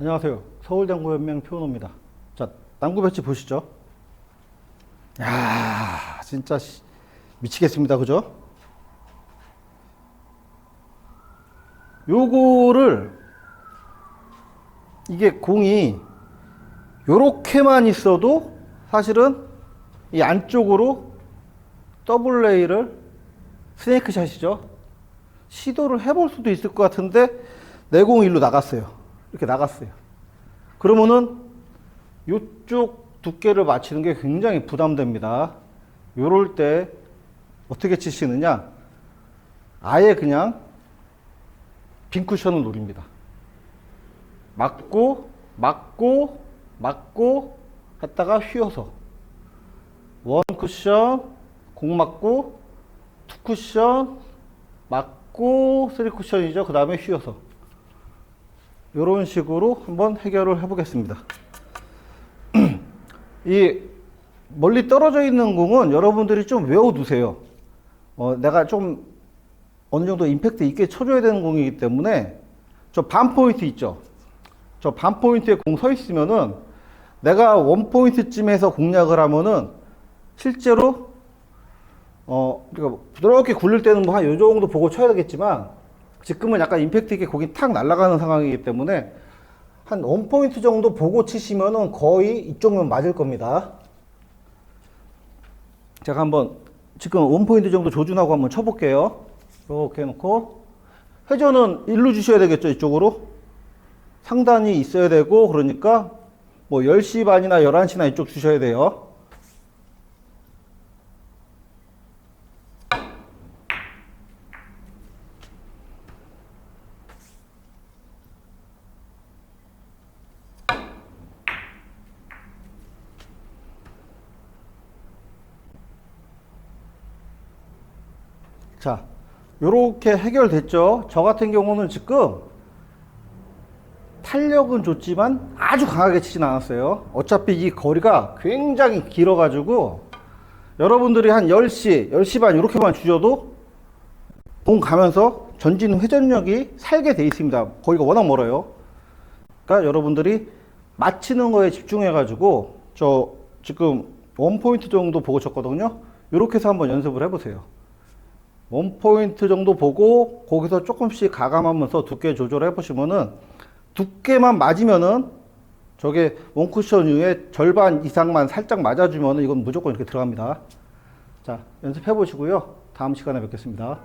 안녕하세요. 서울당구연맹 표현호입니다. 자, 당구 배치 보시죠. 야, 진짜 미치겠습니다. 그죠? 요거를 이게 공이 요렇게만 있어도 사실은 이 안쪽으로 더블 레이를 스네이크 샷이죠. 시도를 해볼 수도 있을 것 같은데 내 공이 일로 나갔어요. 이렇게 나갔어요. 그러면은 이쪽 두께를 맞추는 게 굉장히 부담됩니다. 요럴 때 어떻게 치시느냐? 아예 그냥 빈 쿠션을 노립니다. 맞고 했다가 휘어서 원 쿠션 공 맞고 투 쿠션 맞고 쓰리 쿠션이죠. 그 다음에 휘어서 이런 식으로 한번 해결을 해보겠습니다. 이 멀리 떨어져 있는 공은 여러분들이 좀 외워두세요. 내가 좀 어느 정도 임팩트 있게 쳐줘야 되는 공이기 때문에 저 반 포인트 있죠. 저 반 포인트에 공 서 있으면은 내가 원 포인트쯤에서 공략을 하면은 실제로 그러니까 부드럽게 굴릴 때는 뭐 한 요 정도 보고 쳐야 되겠지만 지금은 약간 임팩트 있게 공이 탁 날아가는 상황이기 때문에 한 원 포인트 정도 보고 치시면은 거의 이쪽면 맞을 겁니다. 제가 한번 지금 원 포인트 정도 조준하고 한번 쳐볼게요. 이렇게 해놓고 회전은 일로 주셔야 되겠죠. 이쪽으로 상단이 있어야 되고, 그러니까 뭐 10시 반이나 11시나 이쪽 주셔야 돼요. 자, 요렇게 해결됐죠. 저 같은 경우는 지금 탄력은 좋지만 아주 강하게 치진 않았어요. 어차피 이 거리가 굉장히 길어 가지고 여러분들이 한 10시, 10시 반 이렇게만 주셔도 공 가면서 전진 회전력이 살게 돼 있습니다. 거리가 워낙 멀어요. 그러니까 여러분들이 맞히는 거에 집중해 가지고 저 지금 원 포인트 정도 보고 쳤거든요. 이렇게 해서 한번 연습을 해 보세요. 원 포인트 정도 보고 거기서 조금씩 가감하면서 두께 조절해 보시면은 두께만 맞으면은 저게 원 쿠션 이후에 절반 이상만 살짝 맞아주면은 이건 무조건 이렇게 들어갑니다. 자, 연습해 보시고요. 다음 시간에 뵙겠습니다.